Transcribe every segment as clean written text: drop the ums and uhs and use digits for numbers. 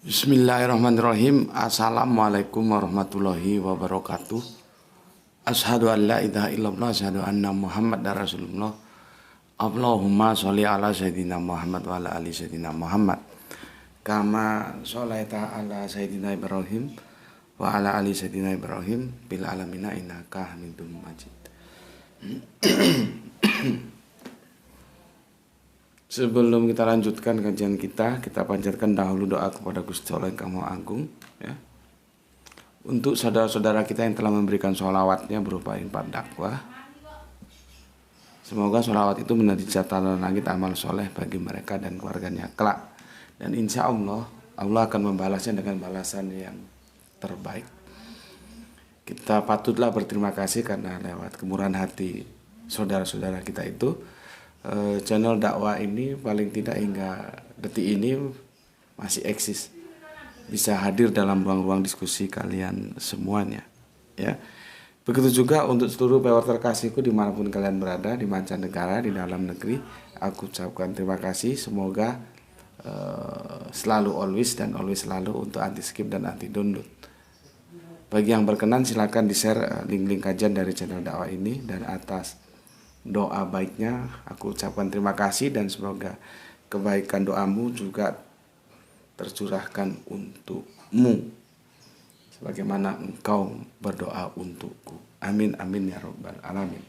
Bismillahirrahmanirrahim. Assalamualaikum warahmatullahi wabarakatuh. Asyhadu an la ilaha illallah, asyhadu anna Muhammad Rasulullah. Allahumma sholli ala sayyidina Muhammad wa ala ali sayyidina Muhammad. Kama sholaita ala sayyidina Ibrahim wa ala ali sayyidina Ibrahim bil alamina innaka Hamidum Majid. Sebelum kita lanjutkan kajian kita panjatkan dahulu doa kepada Gusti Allah yang Maha Agung, ya. Untuk saudara-saudara kita yang telah memberikan sholawatnya berupa infak dakwah. Semoga sholawat itu menjadi catatan langit amal soleh bagi mereka dan keluarganya kelak. Dan insya Allah akan membalasnya dengan balasan yang terbaik. Kita patutlah berterima kasih karena lewat kemurahan hati saudara-saudara kita itu, channel dakwah ini paling tidak hingga detik ini masih eksis, bisa hadir dalam ruang-ruang diskusi kalian semuanya, ya. Begitu juga untuk seluruh pewarta terkasihku dimanapun kalian berada, di mancanegara, di dalam negeri, aku ucapkan terima kasih. Semoga selalu always selalu untuk anti skip dan anti download. Bagi yang berkenan silakan di-share link-link kajian dari channel dakwah ini, dan atas doa baiknya aku ucapkan terima kasih, dan semoga kebaikan doamu juga tercurahkan untukmu sebagaimana engkau berdoa untukku. Amin amin ya robbal alamin.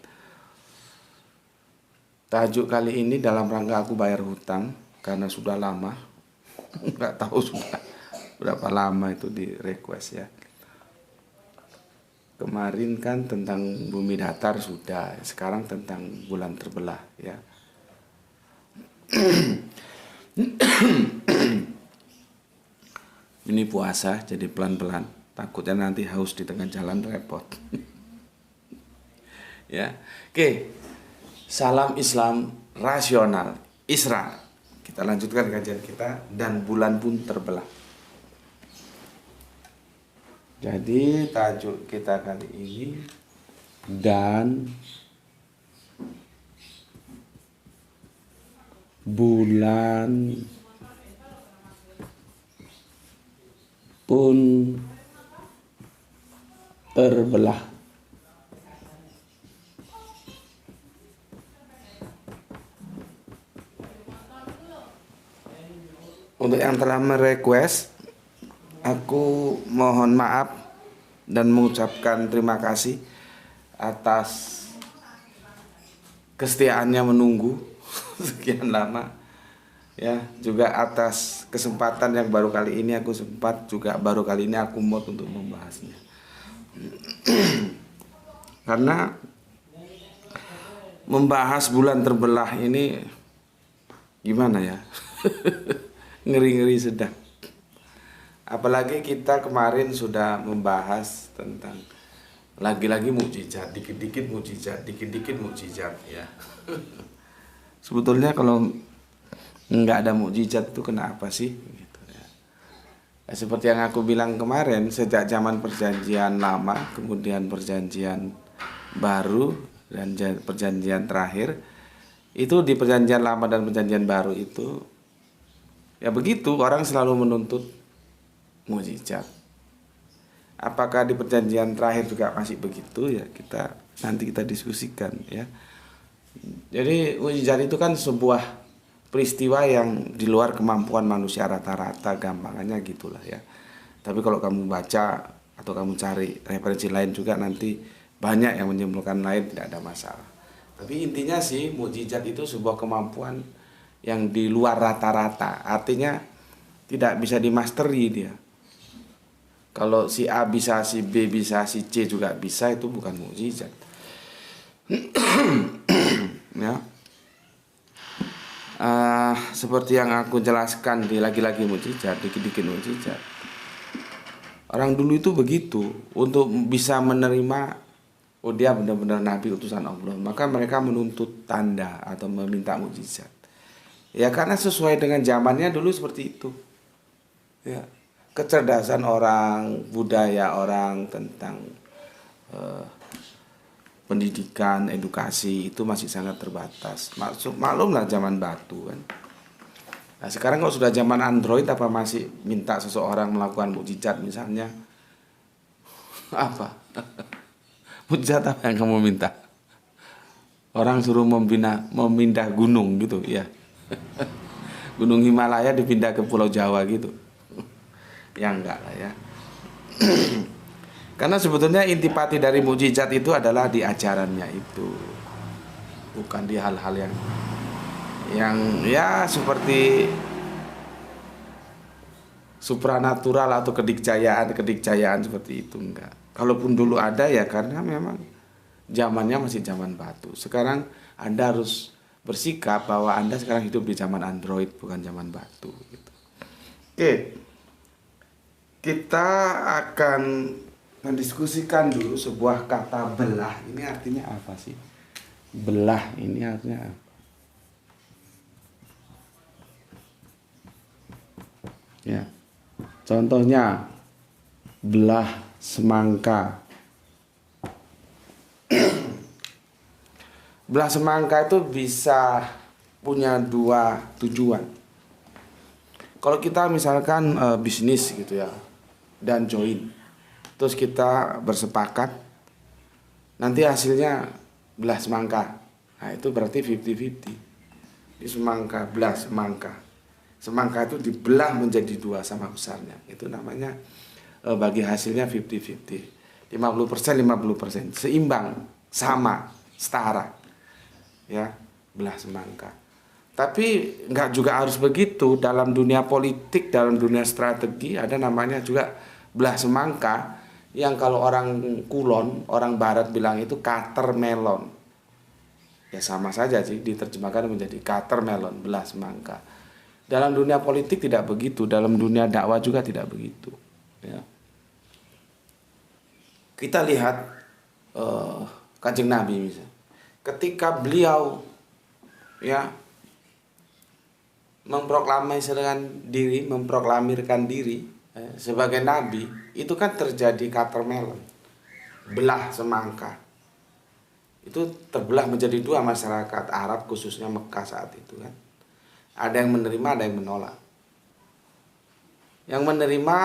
Tajuk kali ini dalam rangka aku bayar hutang karena sudah lama nggak tahu sudah berapa lama itu di request, ya. Kemarin kan tentang bumi datar sudah, sekarang tentang bulan terbelah, ya. Ini puasa jadi pelan-pelan, takutnya nanti haus di tengah jalan repot. Ya. Oke. Salam Islam rasional, Isra. Kita lanjutkan kajian kita, dan bulan pun terbelah. Jadi tajuk kita kali ini, dan bulan pun terbelah. Untuk yang telah merequest, aku mohon maaf dan mengucapkan terima kasih atas kesetiaannya menunggu sekian lama, ya. Juga atas kesempatan yang baru kali ini aku mau untuk membahasnya. Karena membahas bulan terbelah ini gimana ya? Ngeri-ngeri sedang. Apalagi kita kemarin sudah membahas tentang lagi-lagi mukjizat, dikit-dikit mukjizat, ya. Sebetulnya kalau nggak ada mukjizat itu kenapa sih? Gitu, ya. Seperti yang aku bilang kemarin, sejak zaman perjanjian lama, kemudian perjanjian baru, dan perjanjian terakhir, itu di perjanjian lama dan perjanjian baru itu, ya begitu, orang selalu menuntut mukjizat. Apakah di perjanjian terakhir juga masih begitu, ya? Nanti kita diskusikan, ya. Jadi mukjizat itu kan sebuah peristiwa yang di luar kemampuan manusia rata-rata, gampangannya gitulah, ya. Tapi kalau kamu baca atau kamu cari referensi lain juga nanti banyak yang menyimpulkan lain, tidak ada masalah. Tapi intinya sih mukjizat itu sebuah kemampuan yang di luar rata-rata, artinya tidak bisa dimasteri dia. Kalau si A bisa, si B bisa, si C juga bisa, itu bukan mukjizat. Ya. Seperti yang aku jelaskan di lagi-lagi mukjizat, dikit-dikit mukjizat. Orang dulu itu begitu, untuk bisa menerima dia benar-benar nabi utusan Allah, maka mereka menuntut tanda atau meminta mukjizat. Ya karena sesuai dengan zamannya dulu seperti itu, ya. Kecerdasan orang, budaya orang tentang pendidikan, edukasi itu masih sangat terbatas. Maklumlah zaman batu kan. Nah, sekarang kalau sudah zaman Android, apa masih minta seseorang melakukan mukjizat misalnya? Apa? Mukjizat apa yang kamu minta? Orang suruh memindah gunung gitu ya. Gunung Himalaya dipindah ke Pulau Jawa gitu. Ya enggak lah ya. Karena sebetulnya intipati dari mukjizat itu adalah di ajarannya itu, bukan di hal-hal yang ya seperti supranatural atau kedikjayaan seperti itu, enggak. Kalaupun dulu ada ya karena memang zamannya masih zaman batu. Sekarang Anda harus bersikap bahwa Anda sekarang hidup di zaman Android, bukan zaman batu gitu. Oke. Kita akan mendiskusikan dulu sebuah kata belah. Ini artinya apa sih? Belah ini artinya apa? Ya. Contohnya belah semangka. Belah semangka itu bisa punya dua tujuan. Kalau kita misalkan bisnis gitu ya, dan join, terus kita bersepakat, nanti hasilnya belah semangka. Nah itu berarti 50-50. Di semangka, belah semangka. Semangka itu dibelah menjadi dua sama besarnya. Itu namanya bagi hasilnya 50-50. 50%, 50%. Seimbang, sama, setara. Ya, belah semangka. Tapi nggak juga harus begitu. Dalam dunia politik, dalam dunia strategi ada namanya juga belah semangka, yang kalau orang kulon, orang barat bilang itu cutter melon. Ya sama saja sih, diterjemahkan menjadi cutter melon, belah semangka. Dalam dunia politik tidak begitu, dalam dunia dakwah juga tidak begitu. Ya. Kita lihat Kanjeng Nabi misalnya. Ketika beliau ya memproklamirkan diri sebagai nabi, itu kan terjadi cutter melon, belah semangka. Itu terbelah menjadi dua masyarakat Arab, khususnya Mekah saat itu kan. Ada yang menerima, ada yang menolak. Yang menerima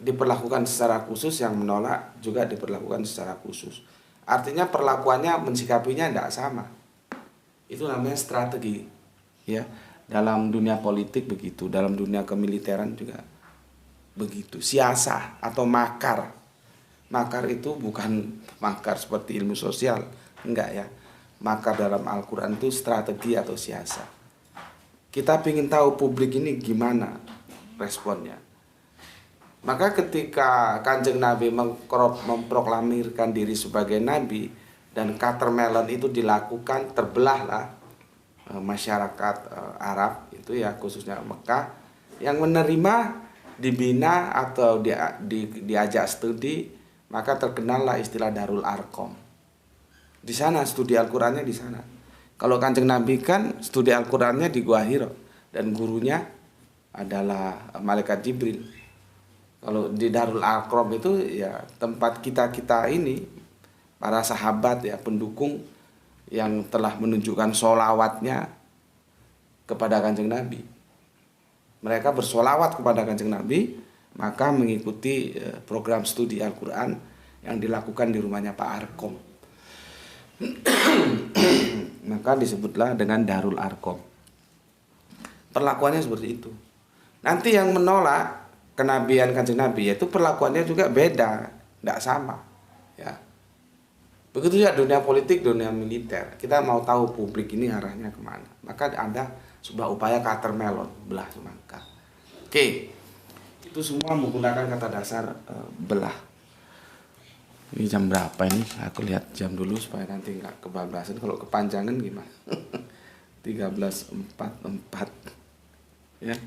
diperlakukan secara khusus, yang menolak juga diperlakukan secara khusus. Artinya perlakuannya, mensikapinya tidak sama. Itu namanya strategi, ya. Dalam dunia politik begitu, dalam dunia kemiliteran juga begitu. Siasah atau makar. Makar itu bukan makar seperti ilmu sosial, enggak ya. Makar dalam Al-Quran itu strategi atau siasah. Kita ingin tahu publik ini gimana responnya. Maka ketika Kanjeng Nabi memproklamirkan diri sebagai nabi dan cutter melon itu dilakukan, terbelahlah masyarakat Arab itu ya, khususnya Mekah, yang menerima, dibina atau diajak studi, maka terkenallah istilah Darul Arqam. Di sana studi Al-Qur'annya di sana. Kalau Kanjeng Nabi kan studi Al-Qur'annya di Gua Hira dan gurunya adalah malaikat Jibril. Kalau di Darul Arqam itu ya tempat kita ini, para sahabat ya, pendukung yang telah menunjukkan sholawatnya kepada Kanjeng Nabi. Mereka bersolawat kepada Kanjeng Nabi, maka mengikuti program studi Al-Quran yang dilakukan di rumahnya Pak Arkom. Maka disebutlah dengan Darul Arkom. Perlakuannya seperti itu. Nanti yang menolak kenabian Kanjeng Nabi, yaitu perlakuannya juga beda, tidak sama. Ya. Begitu ya dunia politik, dunia militer. Kita mau tahu publik ini arahnya kemana. Maka ada sebuah upaya cutter melon, belah semangka. Oke, itu semua menggunakan kata dasar belah. Ini jam berapa ini? Aku lihat jam dulu supaya nanti nggak kebablasan. Kalau kepanjangan gimana? 13.44 ya.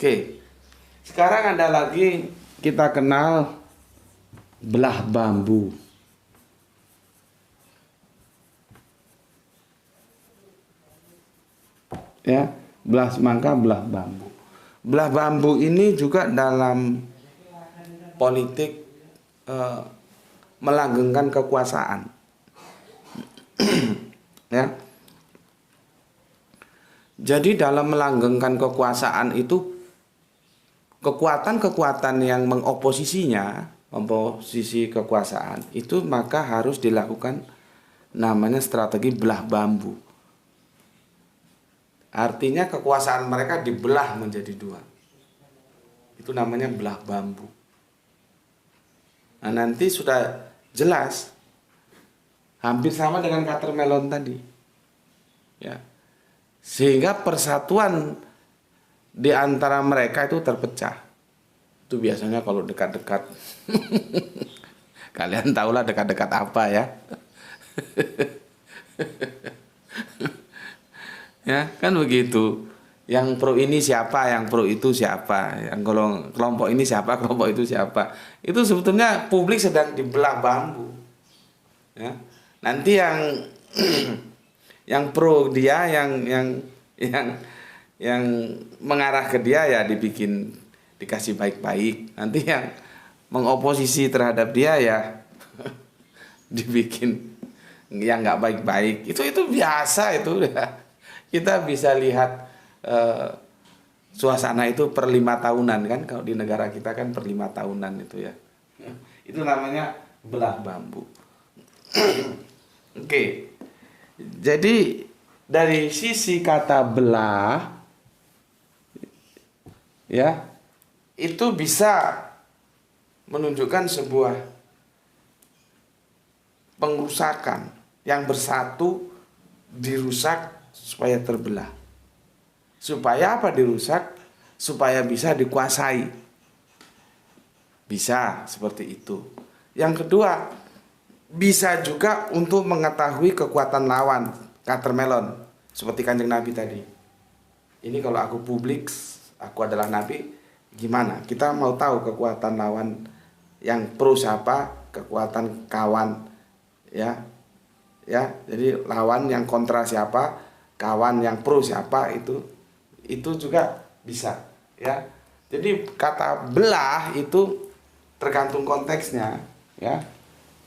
Oke, sekarang ada lagi kita kenal belah bambu. Ya, belah semangka, belah bambu. Belah bambu ini juga dalam politik melanggengkan kekuasaan. Ya. Jadi dalam melanggengkan kekuasaan itu, kekuatan-kekuatan yang mengoposisinya, oposisi kekuasaan itu, maka harus dilakukan namanya strategi belah bambu. Artinya kekuasaan mereka dibelah menjadi dua. Itu namanya belah bambu. Nah, nanti sudah jelas, hampir sama dengan watermelon tadi. Ya. Sehingga persatuan di antara mereka itu terpecah. Itu biasanya kalau dekat-dekat. Kalian tahulah dekat-dekat apa ya. Ya, kan begitu. Yang pro ini siapa, yang pro itu siapa, yang kelompok ini siapa, kelompok itu siapa. Itu sebetulnya publik sedang dibelah bambu. Ya. Nanti yang yang pro dia, yang mengarah ke dia ya dikasih baik-baik. Nanti yang mengoposisi terhadap dia ya dibikin yang nggak baik-baik. Itu biasa itu. Kita bisa lihat suasana itu per 5 tahunan kan, kalau di negara kita kan per 5 tahunan itu ya. Itu namanya belah bambu. Oke. Jadi dari sisi kata belah ya, itu bisa menunjukkan sebuah pengrusakan, yang bersatu dirusak supaya terbelah. Supaya apa dirusak? Supaya bisa dikuasai. Bisa seperti itu. Yang kedua, bisa juga untuk mengetahui kekuatan lawan, watermelon, seperti Kanjeng Nabi tadi. Ini kalau aku publik, aku adalah Nabi, gimana? Kita mau tahu kekuatan lawan yang pro siapa, kekuatan kawan, ya. Ya, jadi lawan yang kontra siapa, kawan yang pro siapa, itu juga bisa, ya. Jadi kata belah itu tergantung konteksnya, ya.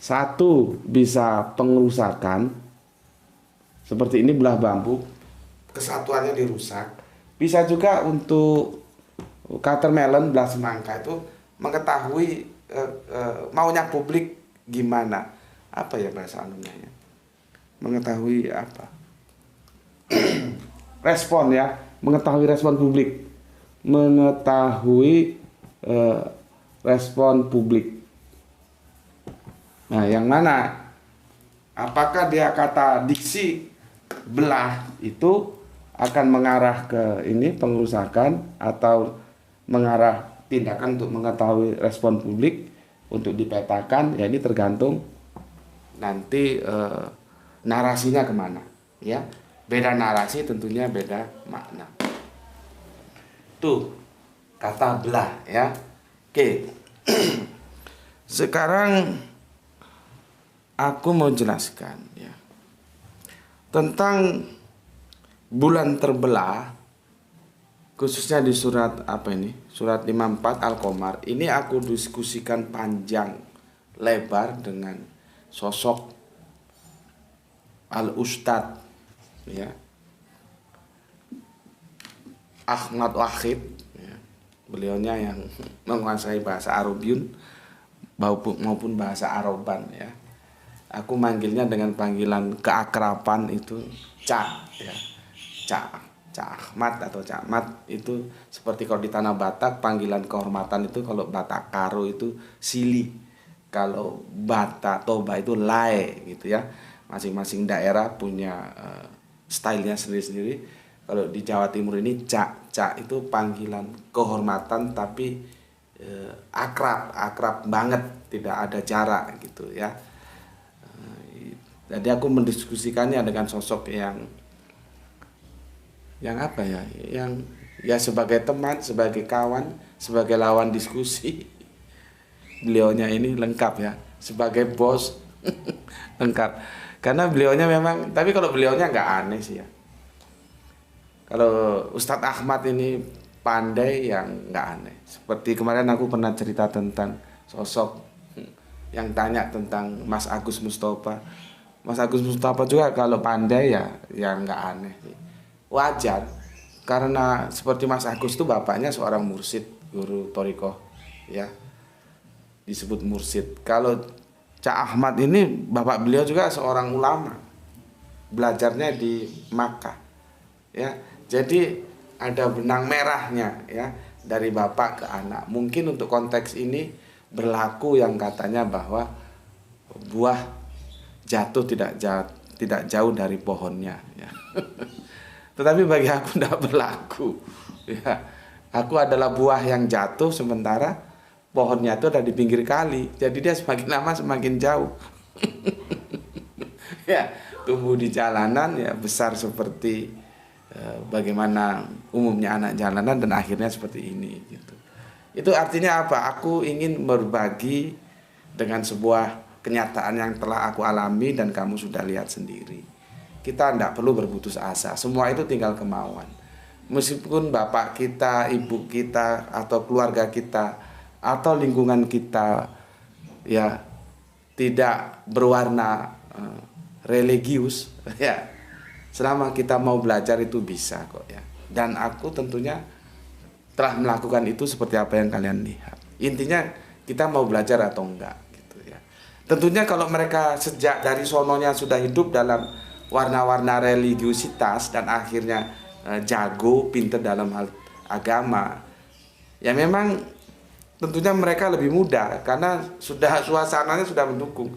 Satu bisa pengerusakan, seperti ini belah bambu, kesatuannya dirusak. Bisa juga untuk watermelon, belah semangka, itu mengetahui maunya publik gimana. Apa ya bahasa anunya? Mengetahui apa? Respon ya, mengetahui respon publik. Mengetahui respon publik. Nah, yang mana? Apakah dia kata diksi belah itu akan mengarah ke ini pengerusakan, atau mengarah tindakan untuk mengetahui respon publik untuk dipetakan? Ya, ini tergantung nanti narasinya kemana, ya. Beda narasi tentunya beda makna. Tuh kata belah, ya. Oke. Sekarang aku mau jelaskan ya tentang bulan terbelah, khususnya di surat apa ini? Surat 54 Al-Qamar. Ini aku diskusikan panjang lebar dengan sosok Al-Ustadz ya, Ahmad Wahid ya. Beliaunya yang menguasai bahasa Arabiun maupun bahasa Araban ya. Aku manggilnya dengan panggilan keakraban itu Cak ya. Cak Ahmad atau Cak Mat, itu seperti kalau di tanah Batak panggilan kehormatan itu, kalau Batak Karo itu Sili, kalau Batak Toba itu Lae gitu ya. Masing-masing daerah punya stylenya sendiri-sendiri. Kalau di Jawa Timur ini Cak itu panggilan kehormatan, tapi akrab banget, tidak ada jarak gitu ya. Jadi aku mendiskusikannya dengan sosok yang apa ya, yang ya sebagai teman, sebagai kawan, sebagai lawan diskusi. Beliaunya ini lengkap ya, sebagai bos lengkap. Karena beliaunya memang, tapi kalau beliaunya nggak aneh sih ya. Kalau Ustadz Ahmad ini pandai yang nggak aneh. Seperti kemarin aku pernah cerita tentang sosok yang tanya tentang Mas Agus Mustafa. Mas Agus Mustafa juga kalau pandai ya nggak aneh, wajar. karena seperti Mas Agus itu bapaknya seorang mursyid, guru thariqah, ya, disebut mursyid. Kalau Cak Ahmad ini bapak beliau juga seorang ulama, belajarnya di Makkah, ya. Jadi ada benang merahnya, ya, dari bapak ke anak. Mungkin untuk konteks ini berlaku yang katanya bahwa buah jatuh tidak jauh dari pohonnya, ya. Tetapi bagi aku tidak berlaku, ya. Aku adalah buah yang jatuh sementara pohonnya itu ada di pinggir kali. Jadi dia semakin lama semakin jauh. Ya, tumbuh di jalanan, ya, besar seperti bagaimana umumnya anak jalanan, dan akhirnya seperti ini, gitu. Itu artinya apa? Aku ingin berbagi dengan sebuah kenyataan yang telah aku alami dan kamu sudah lihat sendiri. Kita tidak perlu berputus asa. Semua itu tinggal kemauan. Meskipun bapak kita, ibu kita, atau keluarga kita, atau lingkungan kita, ya, tidak berwarna religius, ya, selama kita mau belajar itu bisa kok, ya. Dan aku tentunya telah melakukan itu seperti apa yang kalian lihat. Intinya kita mau belajar atau enggak, gitu, ya. Tentunya kalau mereka sejak dari sononya sudah hidup dalam warna-warna religiusitas dan akhirnya jago, pintar dalam hal agama, ya memang tentunya mereka lebih mudah karena sudah suasananya sudah mendukung.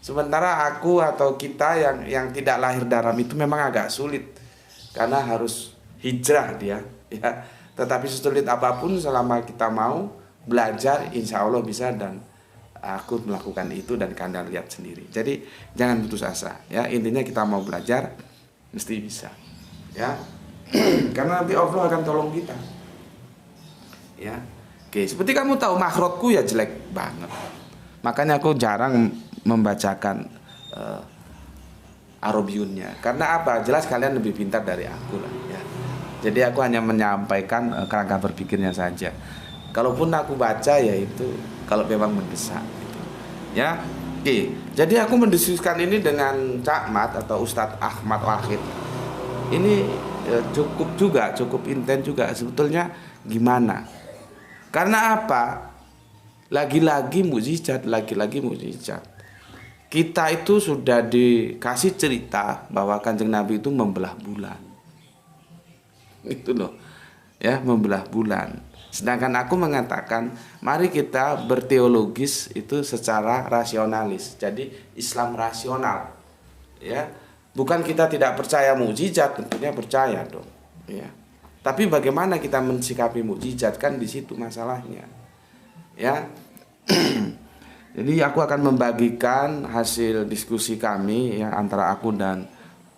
Sementara aku atau kita yang tidak lahir dalam itu memang agak sulit karena harus hijrah dia, ya. Tetapi sesulit apapun selama kita mau belajar, insya Allah bisa, dan aku melakukan itu dan kalian lihat sendiri. Jadi jangan putus asa, ya. Intinya kita mau belajar mesti bisa, ya. Karena nanti Allah akan tolong kita, ya. Oke, seperti kamu tahu makhrajku ya jelek banget. Makanya aku jarang membacakan Arabiyunnya. Karena apa? Jelas kalian lebih pintar dari aku lah, ya. Jadi aku hanya menyampaikan kerangka berpikirnya saja. Kalaupun aku baca, ya itu kalau memang mendesak, gitu, ya. Oke, jadi aku mendiskusikan ini dengan Cak Mat atau Ustadz Ahmad Wahid. Ini cukup intens juga sebetulnya. Gimana? Karena apa? Lagi-lagi mukjizat. Kita itu sudah dikasih cerita bahwa Kanjeng Nabi itu membelah bulan. Itu loh, ya, membelah bulan. Sedangkan aku mengatakan, mari kita berteologis itu secara rasionalis. Jadi Islam rasional, ya. Bukan kita tidak percaya mukjizat, tentunya percaya dong, ya. Tapi bagaimana kita mensikapi mukjizat, kan di situ masalahnya, ya. Jadi aku akan membagikan hasil diskusi kami, ya, antara aku dan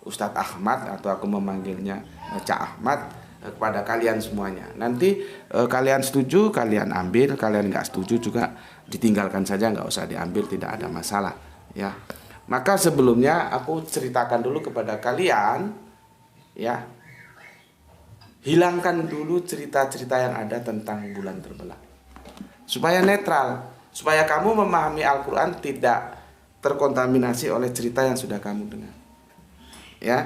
Ustadz Ahmad, atau aku memanggilnya Cak Ahmad, kepada kalian semuanya. Nanti kalian setuju kalian ambil, kalian nggak setuju juga ditinggalkan saja, nggak usah diambil, tidak ada masalah, ya. Maka sebelumnya aku ceritakan dulu kepada kalian, ya, hilangkan dulu cerita-cerita yang ada tentang bulan terbelah supaya netral, supaya kamu memahami Al-Quran tidak terkontaminasi oleh cerita yang sudah kamu dengar, ya.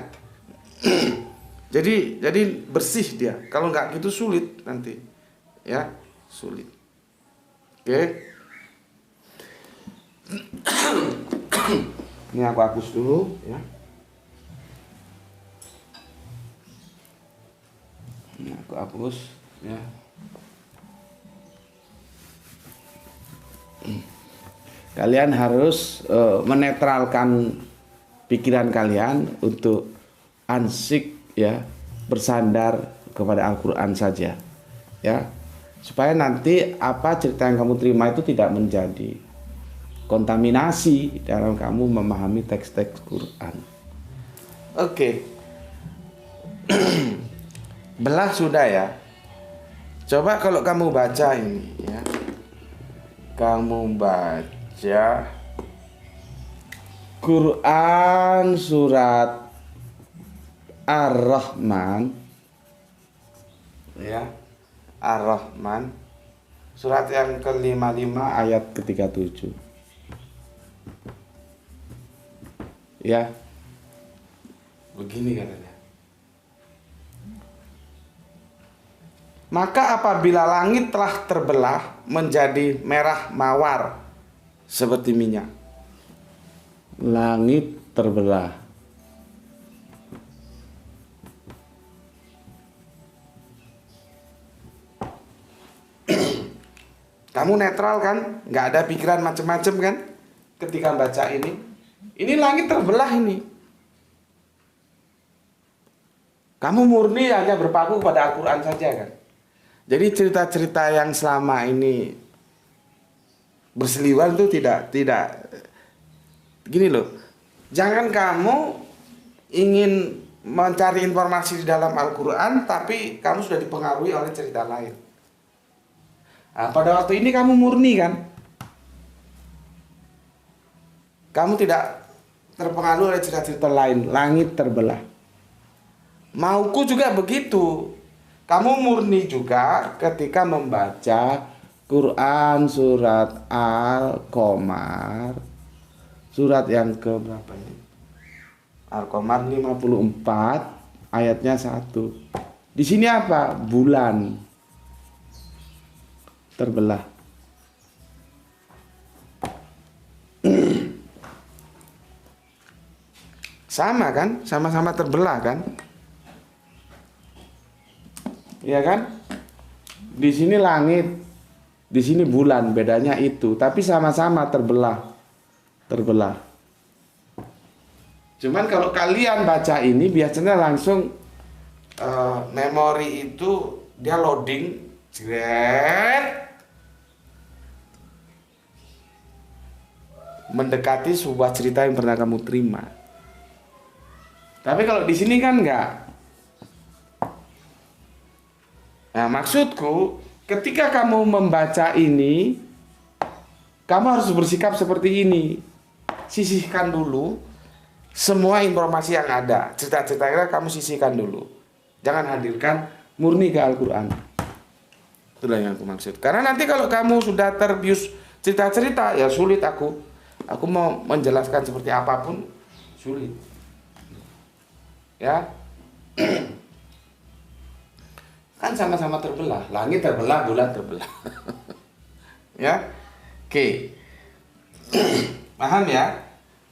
Jadi bersih dia. Kalau nggak gitu sulit nanti, ya, sulit. Oke. Ini aku hapus dulu, ya. Ini aku hapus, ya. Kalian harus menetralkan pikiran kalian untuk ansik, ya, bersandar kepada Al-Quran saja, ya, supaya nanti apa cerita yang kamu terima itu tidak menjadi kontaminasi dalam kamu memahami teks-teks Quran. Oke. Belah sudah, ya. Coba kalau kamu baca ini, ya, kamu baca Quran surat Ar-Rahman, ya, Ar-Rahman, surat yang ke-55 ayat ke-37, ya. Begini katanya. Maka apabila langit telah terbelah menjadi merah mawar seperti minyak. Langit terbelah. Kamu netral kan? Nggak ada pikiran macam-macam kan? Ketika baca ini. Ini langit terbelah ini. Kamu murni hanya berpaku pada Al-Quran saja kan? Jadi cerita-cerita yang selama ini berseliweran itu tidak gini loh. Jangan kamu ingin mencari informasi di dalam Al-Quran tapi kamu sudah dipengaruhi oleh cerita lain. Nah, pada waktu ini kamu murni kan? Kamu tidak terpengaruh oleh cerita-cerita lain. Langit terbelah. Mauku juga begitu. Kamu murni juga ketika membaca Quran surat Al-Qamar. Surat yang ke berapa ini? Al-Qamar 54 ayatnya 1. Di sini apa? Bulan terbelah. Sama kan? Sama-sama terbelah kan? Iya kan? Di sini langit, di sini bulan, bedanya itu. Tapi sama-sama terbelah. Terbelah. Cuman kalau kalian baca ini biasanya langsung memori itu dia loading, jret, mendekati sebuah cerita yang pernah kamu terima. Tapi kalau di sini kan enggak. Nah, maksudku ketika kamu membaca ini, kamu harus bersikap seperti ini. Sisihkan dulu semua informasi yang ada. Cerita-cerita kamu sisihkan dulu. Jangan hadirkan murni ke Al-Quran. Itulah yang aku maksud. Karena nanti kalau kamu sudah terbius cerita-cerita, ya sulit aku. Aku mau menjelaskan seperti apapun, sulit. Ya. Kan sama-sama terbelah. Langit terbelah, bulan terbelah. Ya. Oke. Paham ya?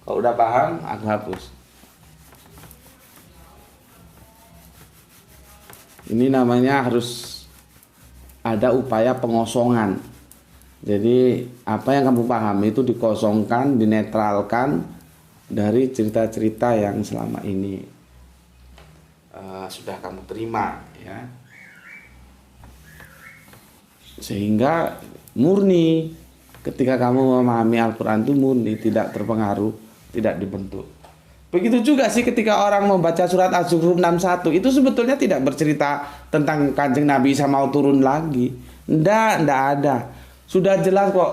Kalau udah paham, aku hapus. Ini namanya harus ada upaya pengosongan. Jadi apa yang kamu pahami itu dikosongkan, dinetralkan dari cerita-cerita yang selama ini sudah kamu terima, ya. Sehingga murni ketika kamu memahami Al-Quran itu murni, tidak terpengaruh, tidak dibentuk. Begitu juga sih ketika orang membaca surat Az-Zukhruf 61 itu sebetulnya tidak bercerita tentang Kanjeng Nabi Isa mau turun lagi. Ndak ada. Sudah jelas kok,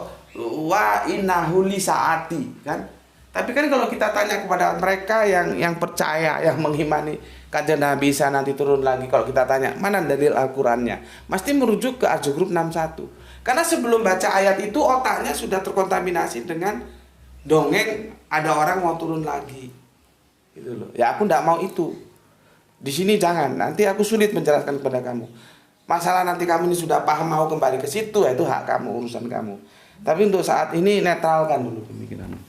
wa innahu li saati kan. Tapi kan kalau kita tanya kepada mereka yang percaya, yang mengimani Kanjeng Nabi Isa nanti turun lagi, kalau kita tanya mana dalil Al-Qur'annya, mesti merujuk ke Az-Zukhruf 61. Karena sebelum baca ayat itu otaknya sudah terkontaminasi dengan dongeng ada orang mau turun lagi. Gitu loh. Ya aku tidak mau itu. Di sini jangan, nanti aku sulit menjelaskan kepada kamu. Masalah nanti kamu ini sudah paham mau kembali ke situ, ya itu hak kamu, urusan kamu. Tapi untuk saat ini netralkan dulu pemikiranmu.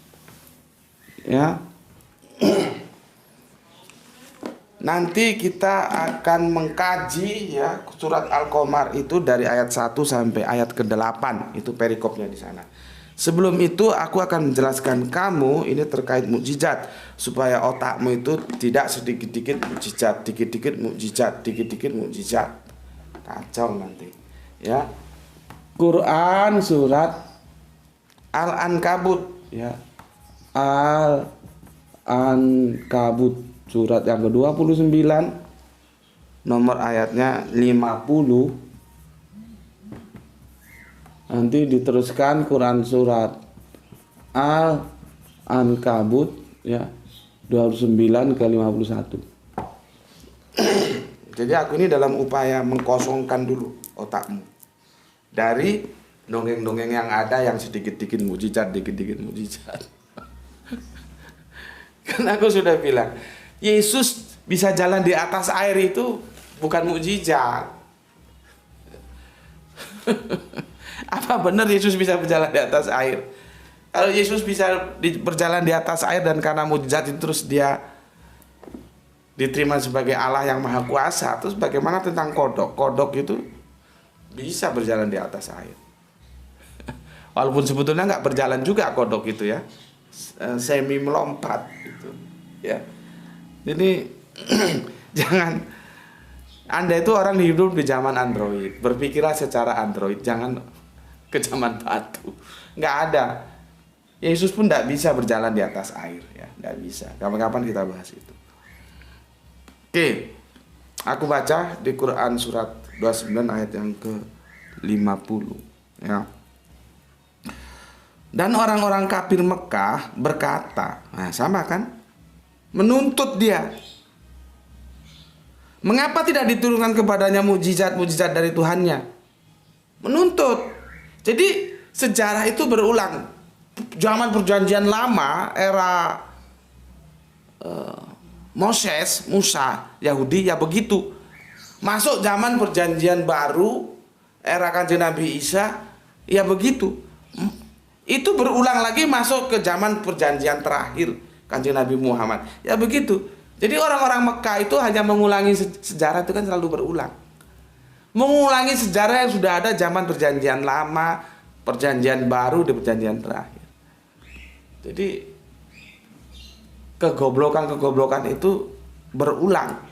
Ya. Nanti kita akan mengkaji ya surat Al-Qamar itu dari ayat 1 sampai ayat ke-8, itu perikopnya di sana. Sebelum itu aku akan menjelaskan kamu ini terkait mukjizat supaya otakmu itu tidak sedikit-dikit mukjizat, dikit-dikit mukjizat, dikit-dikit mukjizat. Kacau nanti. Ya. Quran surat Al-Ankabut ya. Al-Ankabut surat yang ke-29 nomor ayatnya 50. Nanti diteruskan Quran surat Al-Ankabut ya 29 ke 51. Jadi aku ini dalam upaya mengkosongkan dulu otakmu dari dongeng-dongeng yang ada yang sedikit-dikit mukjizat, dikit-dikit mukjizat. Karena aku sudah bilang, Yesus bisa jalan di atas air itu bukan mukjizat. Apa benar Yesus bisa berjalan di atas air? Kalau Yesus bisa berjalan di atas air dan karena mujizat itu terus dia diterima sebagai Allah yang maha kuasa, terus bagaimana tentang kodok? Kodok itu bisa berjalan di atas air. Walaupun sebetulnya nggak berjalan juga kodok itu ya, semi melompat gitu ya. Jadi jangan, Anda itu orang hidup di zaman Android, berpikirlah secara Android, jangan ke zaman batu. Nggak ada. Yesus pun tidak bisa berjalan di atas air ya, tidak bisa. Kapan-kapan kita bahas itu. Oke, aku baca di Quran surat 29 ayat yang ke-50 ya. Dan orang-orang kafir Mekah berkata, nah sama kan, menuntut dia, mengapa tidak diturunkan kepadanya mujizat-mujizat dari Tuhannya? Menuntut. Jadi sejarah itu berulang. Zaman perjanjian lama, era Moses, Musa, Yahudi ya begitu. Masuk zaman perjanjian baru, era Kanjeng Nabi Isa, ya begitu. Itu berulang lagi masuk ke zaman perjanjian terakhir Kanjeng Nabi Muhammad, ya begitu. Jadi orang-orang Mekah itu hanya mengulangi sejarah, itu kan selalu berulang. Mengulangi sejarah yang sudah ada zaman perjanjian lama, perjanjian baru, di perjanjian terakhir. Jadi kegoblokan itu berulang.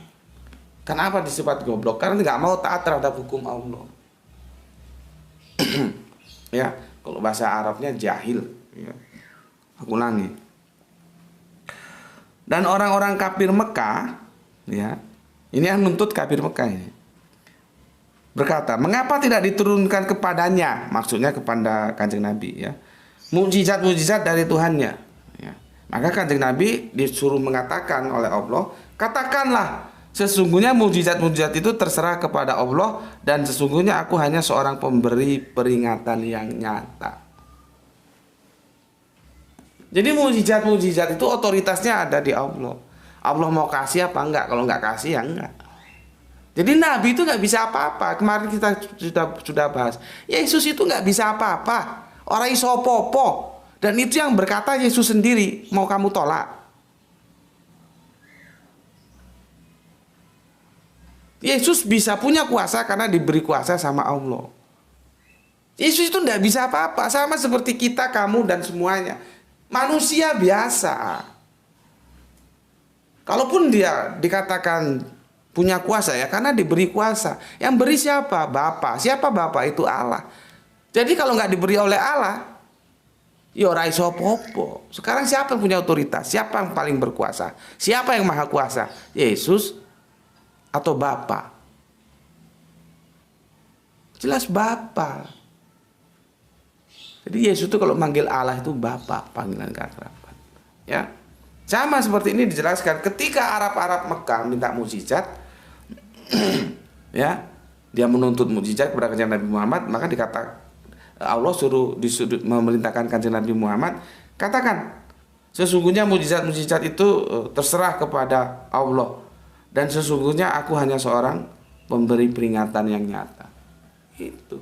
Kenapa disebut goblok? Karena nggak mau taat terhadap hukum Allah. Ya, kalau bahasa Arabnya jahil. Ya. Aku ulangi. Dan orang-orang kafir Mekah, ya, ini yang menuntut kafir Mekah ini, berkata, mengapa tidak diturunkan kepadanya? Maksudnya kepada Kanjeng Nabi, ya, mujizat-mujizat dari Tuhannya. Ya. Maka Kanjeng Nabi disuruh mengatakan oleh Allah, katakanlah, sesungguhnya mujizat-mujizat itu terserah kepada Allah, dan sesungguhnya aku hanya seorang pemberi peringatan yang nyata. Jadi mujizat-mujizat itu otoritasnya ada di Allah. Allah mau kasih apa enggak? Kalau enggak kasih ya enggak. Jadi Nabi itu nggak bisa apa-apa. Kemarin kita sudah bahas. Yesus itu nggak bisa apa-apa. Orang iso popo. Dan itu yang berkata Yesus sendiri. Mau kamu tolak? Yesus bisa punya kuasa karena diberi kuasa sama Allah. Yesus itu nggak bisa apa-apa. Sama seperti kita, kamu, dan semuanya. Manusia biasa. Kalaupun dia dikatakan punya kuasa ya karena diberi kuasa. Yang beri siapa? Bapa. Siapa Bapa? Itu Allah. Jadi kalau nggak diberi oleh Allah, ya ora iso popo. Sekarang siapa yang punya otoritas? Siapa yang paling berkuasa? Siapa yang maha kuasa? Yesus atau Bapa? Jelas Bapa. Jadi Yesus itu kalau manggil Allah itu Bapa, panggilan keakraban. Ya. Sama seperti ini dijelaskan ketika Arab Mekah minta mukjizat, ya, dia menuntut mukjizat kepada Kanjeng Nabi Muhammad, maka Allah suruh memerintahkan Kanjeng Nabi Muhammad, katakan, sesungguhnya mukjizat-mukjizat itu terserah kepada Allah, dan sesungguhnya aku hanya seorang pemberi peringatan yang nyata. Itu.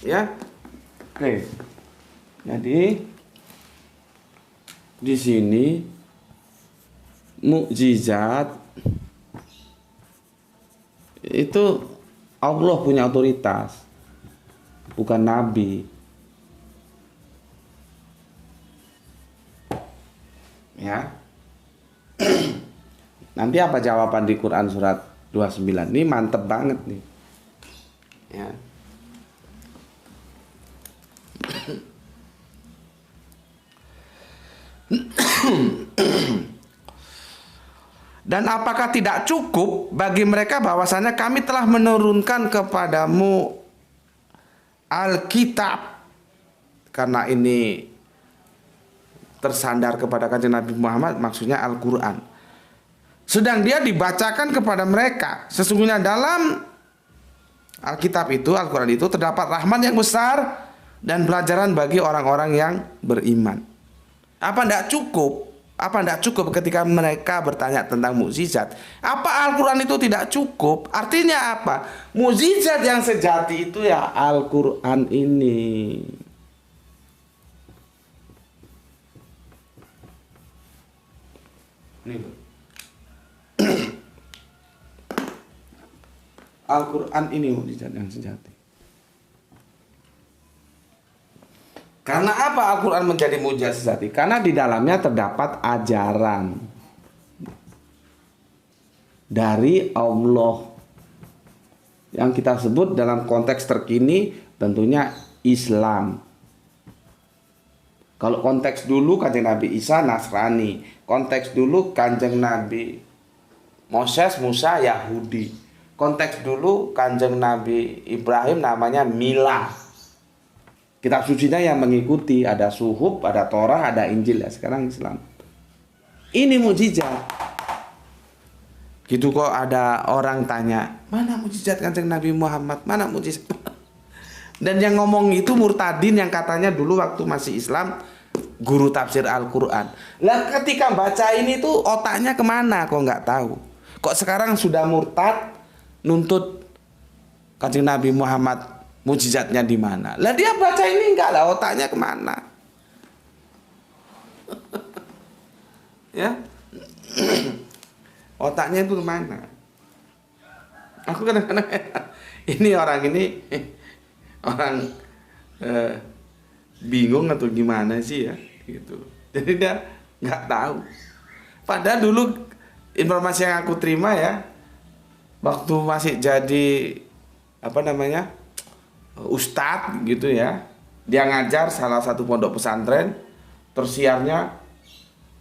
Ya. Oke. Jadi di sini mukjizat itu Allah punya otoritas, bukan nabi. Ya. Nanti apa jawaban di Quran surat 29? Ini mantep banget nih. Ya. Dan apakah tidak cukup bagi mereka bahwasanya kami telah menurunkan kepadamu Alkitab? Karena ini tersandar kepada Kanjeng Nabi Muhammad, maksudnya Al-Quran. Sedang dia dibacakan kepada mereka. Sesungguhnya dalam Alkitab itu, Al-Quran itu terdapat rahmat yang besar dan pelajaran bagi orang-orang yang beriman. Apa tidak cukup? Apa tidak cukup ketika mereka bertanya tentang mukjizat? Apa Al-Quran itu tidak cukup? Artinya apa? Mukjizat yang sejati itu ya Al-Quran ini. Al-Quran ini mukjizat yang sejati. Karena apa Al-Quran menjadi mukjizat sejati? Karena di dalamnya terdapat ajaran dari Allah yang kita sebut dalam konteks terkini tentunya Islam. Kalau konteks dulu Kanjeng Nabi Isa Nasrani, konteks dulu Kanjeng Nabi Moses Musa Yahudi, konteks dulu Kanjeng Nabi Ibrahim namanya Milah. Kitab sucinya yang mengikuti, ada Suhuf, ada Torah, ada Injil, ya sekarang Islam. Ini mukjizat. Gitu kok ada orang tanya, mana mukjizat Kanjeng Nabi Muhammad? Mana mukjizat? Dan yang ngomong itu murtadin yang katanya dulu waktu masih Islam guru tafsir Al-Quran. Lah ketika baca ini tuh otaknya kemana kok nggak tahu. Kok sekarang sudah murtad nuntut Kanjeng Nabi Muhammad mukjizatnya di mana? Lah dia baca ini enggak lah, otaknya kemana? Ya, otaknya itu kemana? Aku kadang-kadang ini orang bingung atau gimana sih ya, gitu. Jadi dia nggak tahu. Padahal dulu informasi yang aku terima ya, waktu masih jadi ustadz gitu ya, dia ngajar salah satu pondok pesantren, tersiarnya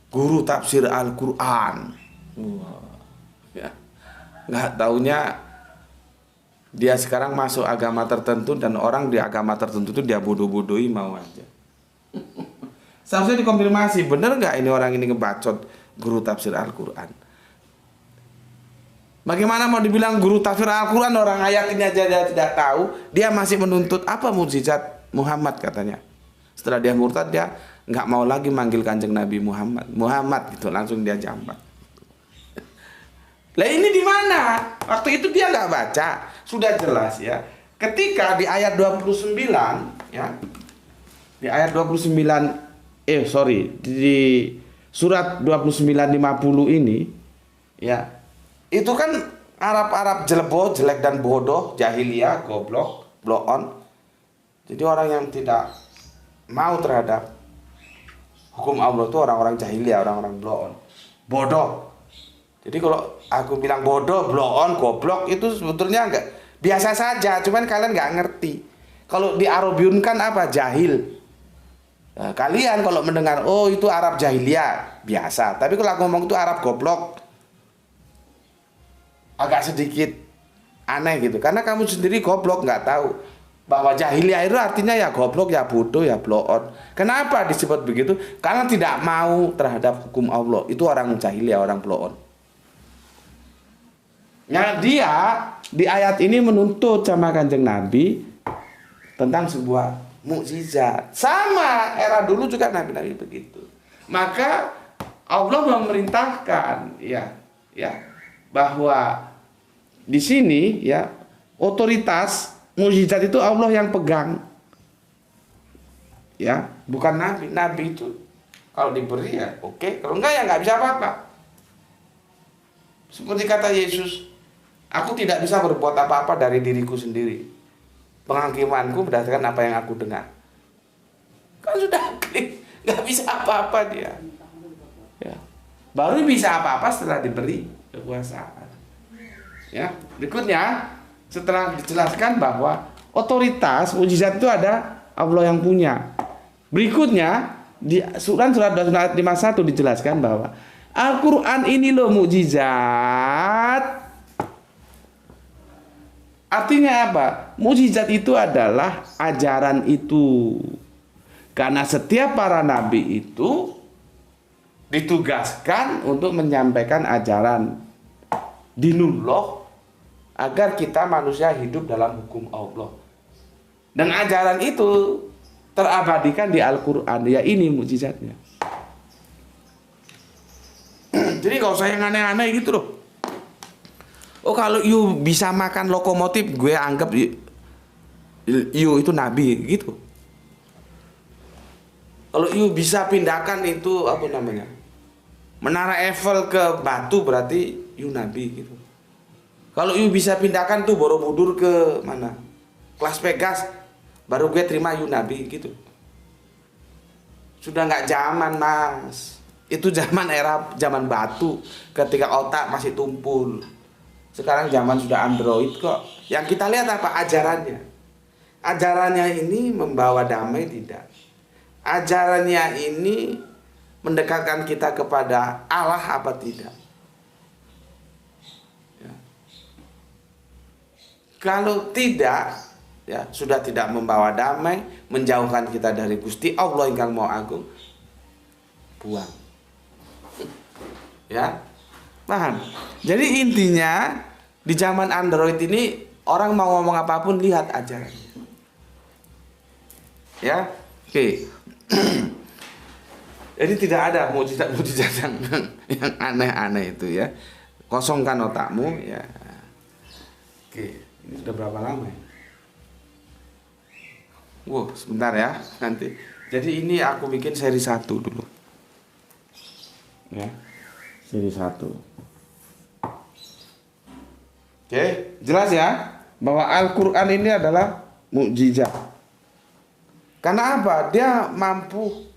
guru tafsir Al-Quran. Wah, ya. Nggak taunya dia sekarang masuk agama tertentu dan orang di agama tertentu itu dia bodoh-bodohi mau aja. Seharusnya dikonfirmasi, bener nggak ini orang ini ngebacot guru tafsir Al-Quran? Bagaimana mau dibilang guru tafsir Al-Quran, orang ayat ini aja dia tidak tahu, dia masih menuntut apa mukjizat Muhammad katanya. Setelah dia murtad, dia nggak mau lagi manggil Kanjeng Nabi Muhammad gitu, langsung dia jambat. Lah ini di mana? Waktu itu dia nggak baca, sudah jelas ya. Ketika di ayat 29 ya. Di ayat 29 di surat 29:50 ini ya. Itu kan Arab-Arab jelebo, jelek dan bodoh, jahiliyah, goblok, blow on. Jadi orang yang tidak mau terhadap hukum Allah itu orang-orang jahiliyah, orang-orang blow on. Bodoh. Jadi kalau aku bilang bodoh, blow on, goblok itu sebetulnya enggak biasa saja, cuman kalian nggak ngerti. Kalau di Arabiun kan apa? Jahil. Nah, kalian kalau mendengar oh itu Arab jahiliyah biasa, tapi kalau aku ngomong itu Arab goblok agak sedikit aneh gitu, karena kamu sendiri goblok nggak tahu bahwa jahiliyah itu artinya ya goblok, ya bodoh, ya blow on. Kenapa disebut begitu? Karena tidak mau terhadap hukum Allah, itu orang jahiliyah, orang blow on. Nah dia di ayat ini menuntut sama Kanjeng Nabi tentang sebuah mukjizat. Sama era dulu juga nabi-nabi begitu. Maka Allah memerintahkan ya bahwa di sini ya otoritas mukjizat itu Allah yang pegang. Ya, bukan nabi. Nabi itu kalau diberi ya oke, kalau enggak ya enggak bisa apa-apa. Seperti kata Yesus, aku tidak bisa berbuat apa-apa dari diriku sendiri. Penghakimanku berdasarkan apa yang aku dengar. Kan sudah nggak bisa apa-apa dia. Ya. Baru bisa apa-apa setelah diberi kekuasaan. Ya, berikutnya setelah dijelaskan bahwa otoritas mukjizat itu ada Allah yang punya. Berikutnya di surat 51 dijelaskan bahwa Al-Quran ini loh mukjizat. Artinya apa? Mukjizat itu adalah ajaran itu. Karena setiap para nabi itu ditugaskan untuk menyampaikan ajaran dinullah agar kita manusia hidup dalam hukum Allah. Dan ajaran itu terabadikan di Al-Quran. Ya ini mukjizatnya. Jadi nggak usah yang aneh-aneh gitu loh. Oh kalau you bisa makan lokomotif, gue anggap you itu nabi gitu. Kalau you bisa pindahkan itu apa namanya, Menara Eiffel ke Batu, berarti you nabi gitu. Kalau you bisa pindahkan tuh Borobudur ke mana, Las Vegas, baru gue terima you nabi gitu. Sudah nggak zaman mas, itu zaman batu, ketika otak masih tumpul. Sekarang zaman sudah Android kok. Yang kita lihat apa ajarannya? Ajarannya ini membawa damai tidak? Ajarannya ini mendekatkan kita kepada Allah apa tidak? Ya. Kalau tidak, ya sudah tidak membawa damai, menjauhkan kita dari Gusti Allah ingkang Maha Agung, buang. Ya. Paham? Jadi intinya di zaman Android ini orang mau ngomong apapun lihat ajarannya. Ya. Oke. Jadi tidak ada mujizat-mujizat yang aneh-aneh itu ya. Kosongkan otakmu ya. Oke, ini sudah berapa lama ya? Wow, sebentar ya nanti. Jadi ini aku bikin seri 1 dulu. Ya. Seri 1. Oke, jelas ya bahwa Al-Quran ini adalah mukjizat. Karena apa? Dia mampu.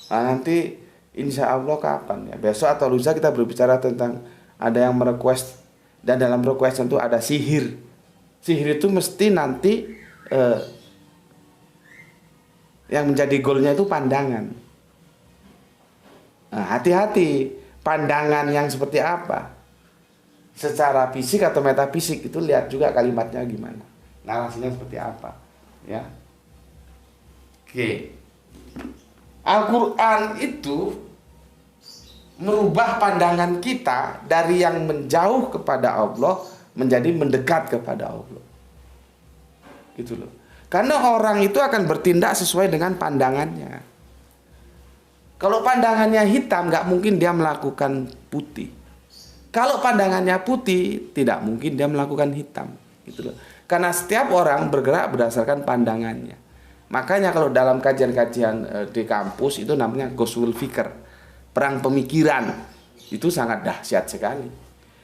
Nah, nanti insya Allah kapan ya? Besok atau lusa kita berbicara tentang ada yang merequest, dan dalam request itu ada sihir. Sihir itu mesti nanti yang menjadi goalnya itu pandangan. Nah, hati-hati, pandangan yang seperti apa? Secara fisik atau metafisik itu lihat juga kalimatnya gimana, narasinya seperti apa, ya. Oke, Al-Quran itu merubah pandangan kita dari yang menjauh kepada Allah menjadi mendekat kepada Allah, gitu loh. Karena orang itu akan bertindak sesuai dengan pandangannya. Kalau pandangannya hitam, nggak mungkin dia melakukan putih. Kalau pandangannya putih, tidak mungkin dia melakukan hitam, gitu loh. Karena setiap orang bergerak berdasarkan pandangannya. Makanya kalau dalam kajian-kajian di kampus itu namanya Ghazwul Fikr, perang pemikiran. Itu sangat dahsyat sekali.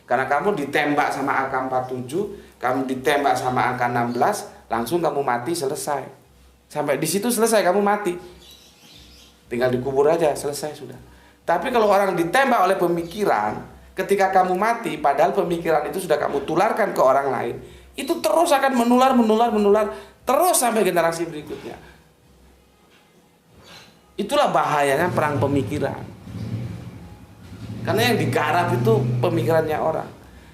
Karena kamu ditembak sama AK-47, kamu ditembak sama AK-16, langsung kamu mati, selesai. Sampai di situ selesai, kamu mati. Tinggal dikubur aja, selesai sudah. Tapi kalau orang ditembak oleh pemikiran, ketika kamu mati, padahal pemikiran itu sudah kamu tularkan ke orang lain, itu terus akan menular, terus sampai generasi berikutnya. Itulah bahayanya perang pemikiran. Karena yang digarap itu pemikirannya orang.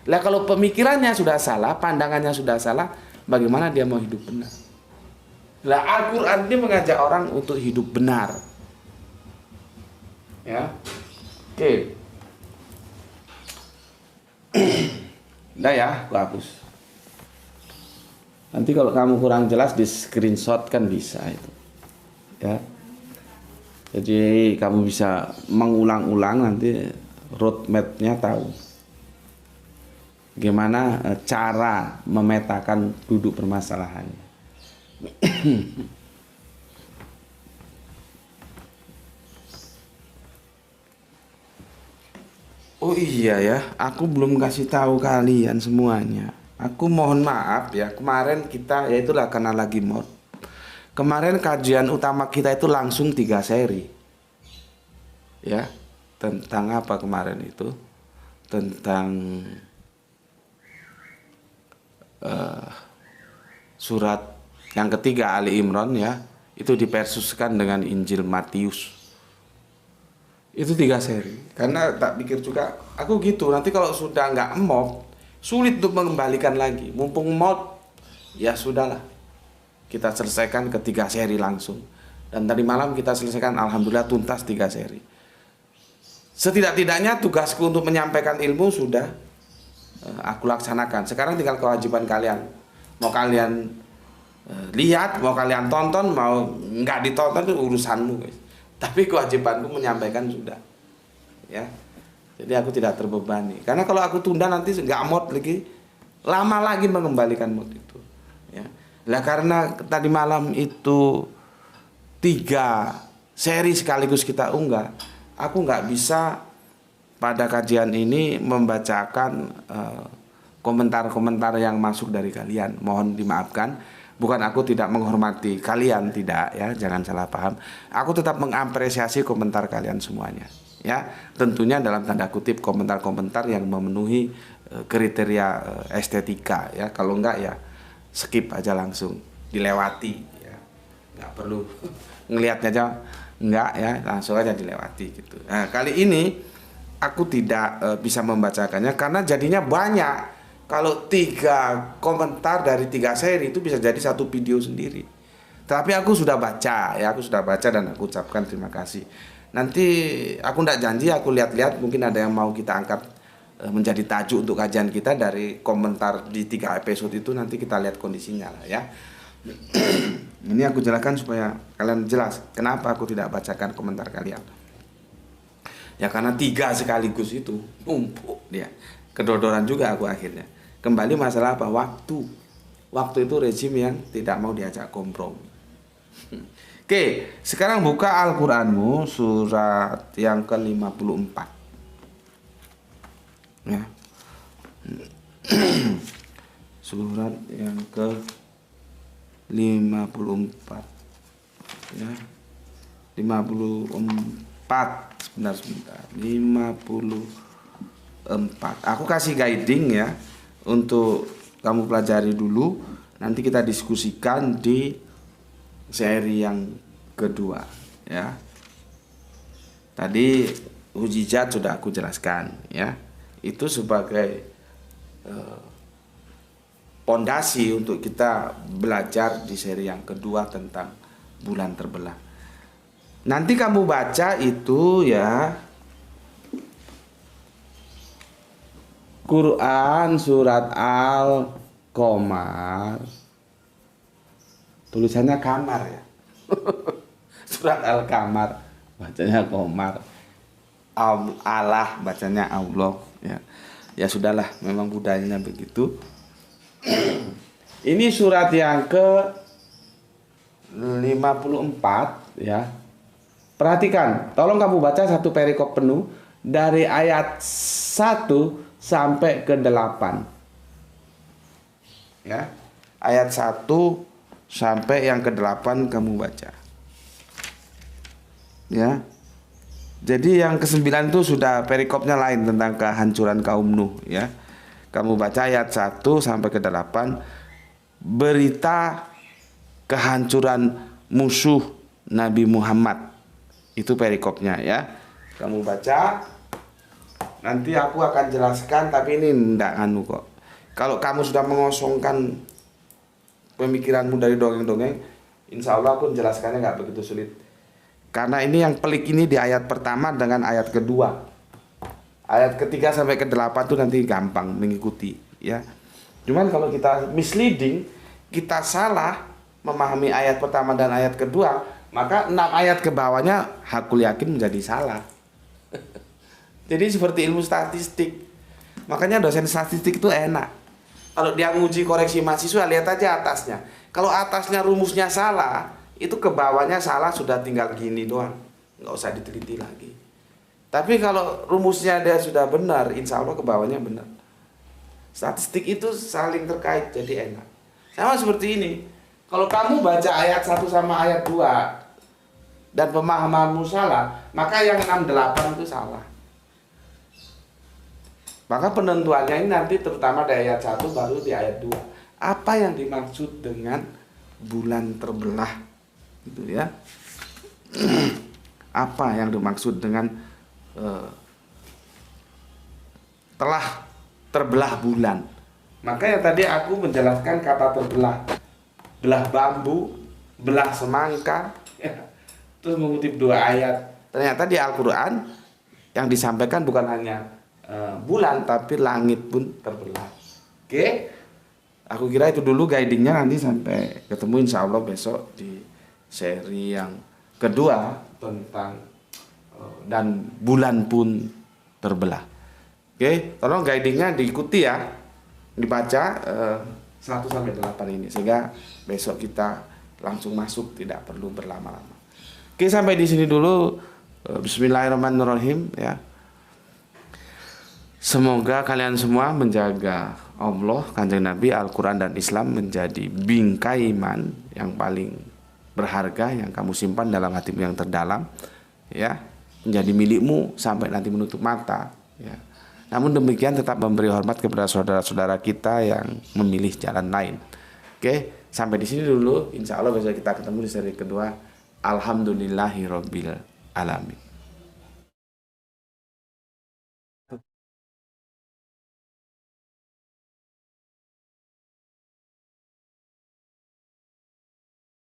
Lah kalau pemikirannya sudah salah, pandangannya sudah salah, bagaimana dia mau hidup benar? Lah Al-Quran ini mengajak orang untuk hidup benar. Ya, oke. Udah ya, bagus. Nanti kalau kamu kurang jelas di screenshot kan bisa itu. Ya. Jadi kamu bisa mengulang-ulang, nanti roadmap-nya tahu. Gimana cara memetakan duduk permasalahannya. Oh iya ya, aku belum kasih tahu kalian semuanya. Aku mohon maaf ya, kemarin kita, ya itulah karena lagi mod. Kemarin kajian utama kita itu langsung 3 seri. Ya, tentang apa kemarin itu? Tentang surat yang ketiga Ali Imran ya, itu dipersuskan dengan Injil Matius. Itu 3 seri. Karena tak pikir juga, aku gitu, nanti kalau sudah nggak mod, sulit untuk mengembalikan lagi. Mumpung mod, ya sudahlah, kita selesaikan ke 3 seri langsung. Dan tadi malam kita selesaikan, alhamdulillah tuntas 3 seri. Setidak-tidaknya tugasku untuk menyampaikan ilmu sudah aku laksanakan. Sekarang tinggal kewajiban kalian. Mau kalian lihat, mau kalian tonton, mau nggak ditonton itu urusanmu guys. Tapi kewajibanku menyampaikan sudah. Ya. Jadi aku tidak terbebani. Karena kalau aku tunda nanti nggak mood lagi, lama lagi mengembalikan mood itu. Ya. Lah karena tadi malam itu 3 seri sekaligus kita unggah, aku nggak bisa pada kajian ini membacakan komentar-komentar yang masuk dari kalian. Mohon dimaafkan. Bukan aku tidak menghormati kalian, tidak ya, jangan salah paham. Aku tetap mengapresiasi komentar kalian semuanya. Ya, tentunya dalam tanda kutip komentar-komentar yang memenuhi kriteria estetika ya. Kalau enggak ya skip aja langsung, dilewati ya. Enggak perlu ngelihatnya aja, enggak ya, langsung aja dilewati gitu. Nah, kali ini aku tidak bisa membacakannya karena jadinya banyak. Kalau 3 komentar dari 3 seri itu bisa jadi 1 video sendiri. Tapi aku sudah baca ya, aku sudah baca dan aku ucapkan terima kasih. Nanti aku tidak janji, aku lihat-lihat mungkin ada yang mau kita angkat menjadi tajuk untuk kajian kita dari komentar di 3 episode itu, nanti kita lihat kondisinya lah ya. Ini aku jelaskan supaya kalian jelas kenapa aku tidak bacakan komentar kalian. Ya karena 3 sekaligus itu numpuk dia. Kedodoran juga aku akhirnya. Kembali masalah apa? Waktu. Waktu itu rezim yang tidak mau diajak kompromi. Oke, sekarang buka Al-Qur'anmu surat yang ke-54. Ya. Surat yang ke-54. Ya. 54. Sebentar. 54. Aku kasih guiding ya untuk kamu pelajari dulu. Nanti kita diskusikan di seri yang kedua ya. Tadi hujijat sudah aku jelaskan ya. Itu sebagai pondasi untuk kita belajar di seri yang kedua tentang bulan terbelah. Nanti kamu baca itu ya, Quran surat Al-Qamar. Tulisannya kamar ya. Surat Al-Qamar bacanya Qamar. Allah bacanya Allah ya. Ya sudahlah, memang budayanya begitu. Ini surat yang ke-54 ya. Perhatikan, tolong kamu baca 1 perikop penuh dari ayat 1 sampai ke 8. Ya. Ayat 1 sampai yang ke-8 kamu baca. Ya. Jadi yang ke-9 itu sudah perikopnya lain tentang kehancuran kaum Nuh ya. Kamu baca ayat 1 sampai ke 8, berita kehancuran musuh Nabi Muhammad. Itu perikopnya ya. Kamu baca. Nanti aku akan jelaskan, tapi ini enggak anu kok. Kalau kamu sudah mengosongkan pemikiranmu dari dongeng-dongeng, insya Allah aku menjelaskannya nggak begitu sulit. Karena ini yang pelik ini di ayat pertama dengan ayat kedua. Ayat ketiga sampai ke 8 itu nanti gampang mengikuti ya. Cuman kalau kita misleading, kita salah memahami ayat pertama dan ayat kedua, maka 6 ayat ke bawahnya hakul yakin menjadi salah. Jadi seperti ilmu statistik. Makanya dosen statistik itu enak. Kalau dia nguji koreksi mahasiswa, lihat aja atasnya. Kalau atasnya rumusnya salah, itu ke bawahnya salah, sudah tinggal gini doang, nggak usah diteliti lagi. Tapi kalau rumusnya dia sudah benar, insya Allah ke bawahnya benar. Statistik itu saling terkait, jadi enak. Sama seperti ini. Kalau kamu baca ayat 1 sama ayat 2 dan pemahamanmu salah, maka yang 6-8 itu salah. Maka penentuannya ini nanti terutama di ayat 1 baru di ayat 2. Apa yang dimaksud dengan bulan terbelah? Gitu ya. Apa yang dimaksud dengan telah terbelah bulan? Maka yang tadi aku menjelaskan kata terbelah. Belah bambu, belah semangka, ya. Terus mengutip 2 ayat. Ternyata di Al-Quran yang disampaikan bukan hanya bulan, tapi langit pun terbelah. Oke, aku kira itu dulu guidingnya. Nanti sampai ketemu insya Allah besok di seri yang kedua tentang dan bulan pun terbelah. Oke, tolong guidingnya diikuti ya, dibaca 1 sampai 8 ini sehingga besok kita langsung masuk, tidak perlu berlama-lama. Oke, sampai di sini dulu. Bismillahirrahmanirrahim ya. Semoga kalian semua menjaga Allah, Kanjeng Nabi, Al-Quran dan Islam menjadi bingkai iman yang paling berharga yang kamu simpan dalam hatimu yang terdalam ya, menjadi milikmu sampai nanti menutup mata ya. Namun demikian tetap memberi hormat kepada saudara-saudara kita yang memilih jalan lain. Oke, sampai di sini dulu. Insya Allah besok kita ketemu di seri kedua. Alhamdulillahirabbil alamin.